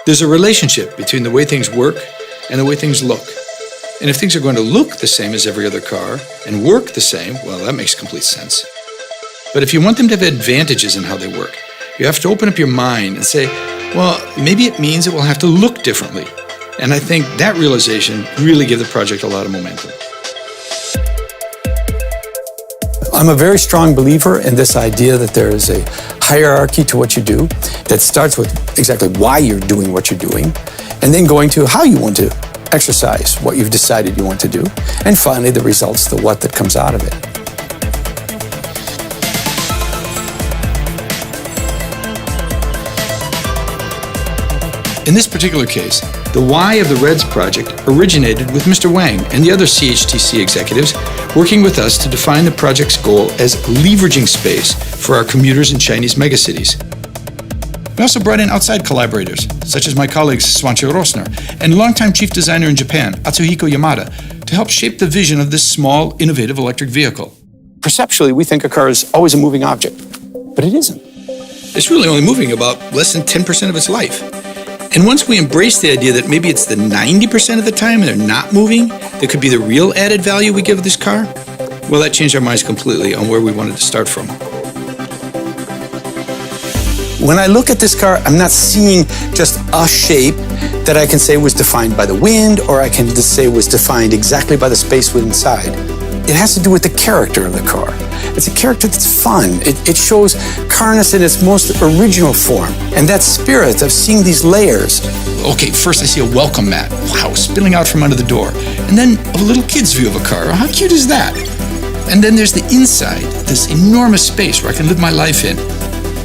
There's a relationship between the way things work and the way things look. And if things are going to look the same as every other car and work the same, well, that makes complete sense. But if you want them to have advantages in how they work, you have to open up your mind and say, well, maybe it means it will have to look differently. And I think that realization really gave the project a lot of momentum. I'm a very strong believer in this idea that there is a hierarchy to what you do that starts with exactly why you're doing what you're doing, and then going to how you want to exercise what you've decided you want to do, and finally the results, the what that comes out of it. In this particular case, the why of the Reds project originated with Mr. Wang and the other CHTC executives working with us to define the project's goal as leveraging space for our commuters in Chinese megacities. We also brought in outside collaborators, such as my colleagues Swansha Rosner and longtime chief designer in Japan, Atsuhiko Yamada, to help shape the vision of this small, innovative electric vehicle. Perceptually, we think a car is always a moving object, but it isn't. It's really only moving about less than 10% of its life. And once we embrace the idea that maybe it's the 90% of the time they're not moving that could be the real added value we give this car, well, that changed our minds completely on where we wanted to start from. When I look at this car, I'm not seeing just a shape that I can say was defined by the wind, or I can just say was defined exactly by the space inside. It has to do with the character of the car. It's a character that's fun. It shows carness in its most original form. And that spirit of seeing these layers. Okay, first I see a welcome mat. Wow, spilling out from under the door. And then a little kid's view of a car. How cute is that? And then there's the inside, this enormous space where I can live my life in.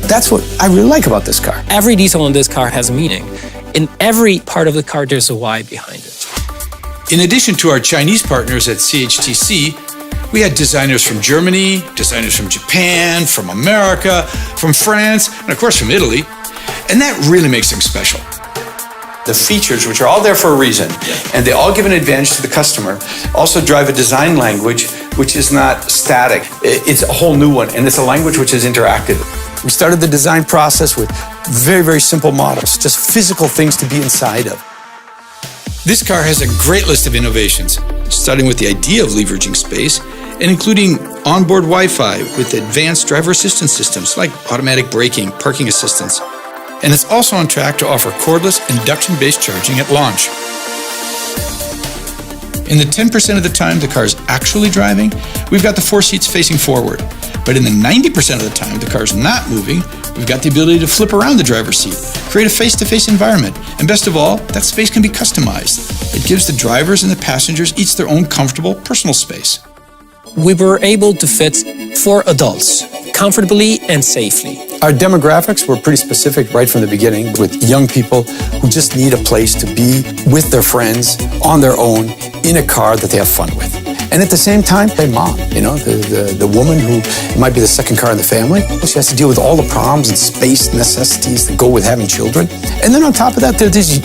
That's what I really like about this car. Every detail in this car has meaning. In every part of the car, there's a why behind it. In addition to our Chinese partners at CHTC, we had designers from Germany, designers from Japan, from America, from France, and of course from Italy. And that really makes things special. The features, which are all there for a reason, and they all give an advantage to the customer, also drive a design language which is not static. It's a whole new one, and it's a language which is interactive. We started the design process with very, very simple models, just physical things to be inside of. This car has a great list of innovations, starting with the idea of leveraging space and including onboard Wi-Fi with advanced driver assistance systems like automatic braking, parking assistance. And it's also on track to offer cordless induction-based charging at launch. In the 10% of the time the car is actually driving, we've got the 4 seats facing forward. But in the 90% of the time the car's not moving, we've got the ability to flip around the driver's seat, create a face-to-face environment, and best of all, that space can be customized. It gives the drivers and the passengers each their own comfortable personal space. We were able to fit 4 adults, comfortably and safely. Our demographics were pretty specific right from the beginning, with young people who just need a place to be with their friends, on their own, in a car that they have fun with. And at the same time, hey, mom, the woman who might be the second car in the family, she has to deal with all the problems and space necessities that go with having children. And then on top of that, there are these,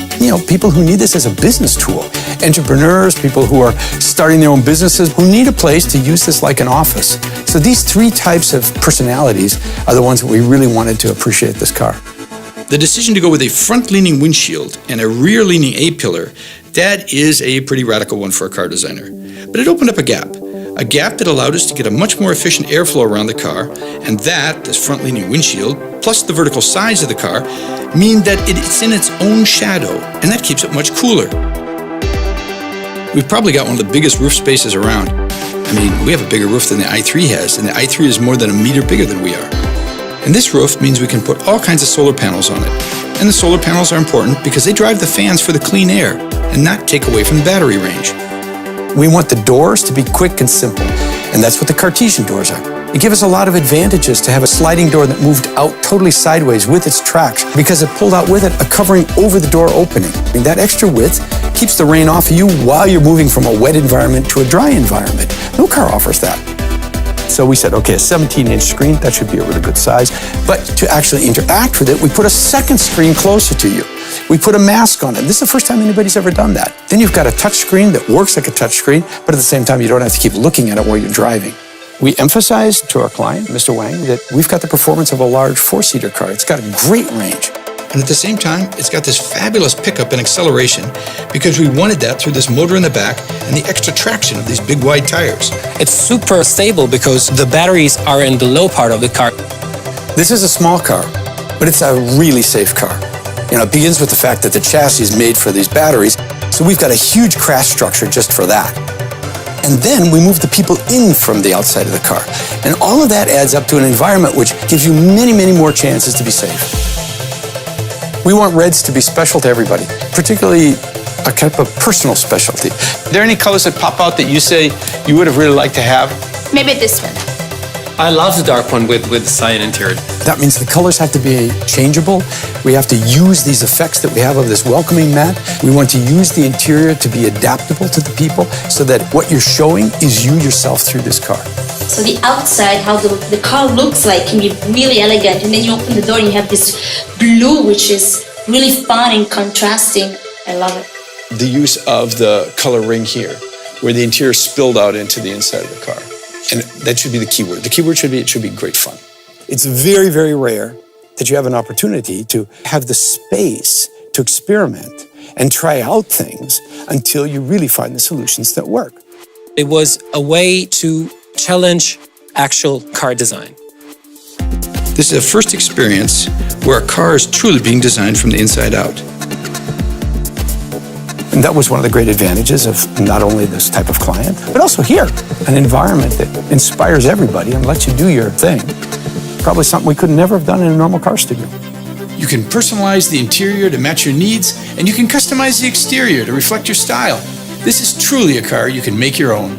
people who need this as a business tool. Entrepreneurs, people who are starting their own businesses, who need a place to use this like an office. So these 3 types of personalities are the ones that we really wanted to appreciate this car. The decision to go with a front-leaning windshield and a rear-leaning A-pillar, that is a pretty radical one for a car designer. But it opened up a gap that allowed us to get a much more efficient airflow around the car, and that, this front-leaning windshield, plus the vertical size of the car, mean that it's in its own shadow, and that keeps it much cooler. We've probably got one of the biggest roof spaces around. I mean, we have a bigger roof than the i3 has, and the i3 is more than a meter bigger than we are. And this roof means we can put all kinds of solar panels on it. And the solar panels are important because they drive the fans for the clean air and not take away from the battery range. We want the doors to be quick and simple, and that's what the Cartesian doors are. It gave us a lot of advantages to have a sliding door that moved out totally sideways with its tracks because it pulled out with it a covering over the door opening. And that extra width keeps the rain off of you while you're moving from a wet environment to a dry environment. No car offers that. So we said, okay, a 17-inch screen, that should be a really good size. But to actually interact with it, we put a second screen closer to you. We put a mask on it. This is the first time anybody's ever done that. Then you've got a touch screen that works like a touch screen, but at the same time, you don't have to keep looking at it while you're driving. We emphasized to our client, Mr. Wang, that we've got the performance of a large 4-seater car. It's got a great range. And at the same time, it's got this fabulous pickup and acceleration because we wanted that through this motor in the back and the extra traction of these big wide tires. It's super stable because the batteries are in the low part of the car. This is a small car, but it's a really safe car. You know, it begins with the fact that the chassis is made for these batteries, so we've got a huge crash structure just for that. And then we move the people in from the outside of the car. And all of that adds up to an environment which gives you many, many more chances to be safe. We want reds to be special to everybody, particularly a kind of a personal specialty. Are there any colors that pop out that you say you would have really liked to have? Maybe this one. I love the dark one with the cyan interior. That means the colors have to be changeable. We have to use these effects that we have of this welcoming mat. We want to use the interior to be adaptable to the people so that what you're showing is you yourself through this car. So the outside, how the car looks like, can be really elegant. And then you open the door and you have this blue, which is really fun and contrasting. I love it. The use of the color ring here, where the interior spilled out into the inside of the car. And that should be the key word. The key word should be, it should be great fun. It's very, very rare that you have an opportunity to have the space to experiment and try out things until you really find the solutions that work. It was a way to challenge actual car design. This is a first experience where a car is truly being designed from the inside out. And that was one of the great advantages of not only this type of client, but also here, an environment that inspires everybody and lets you do your thing. Probably something we could never have done in a normal car studio. You can personalize the interior to match your needs, and you can customize the exterior to reflect your style. This is truly a car you can make your own.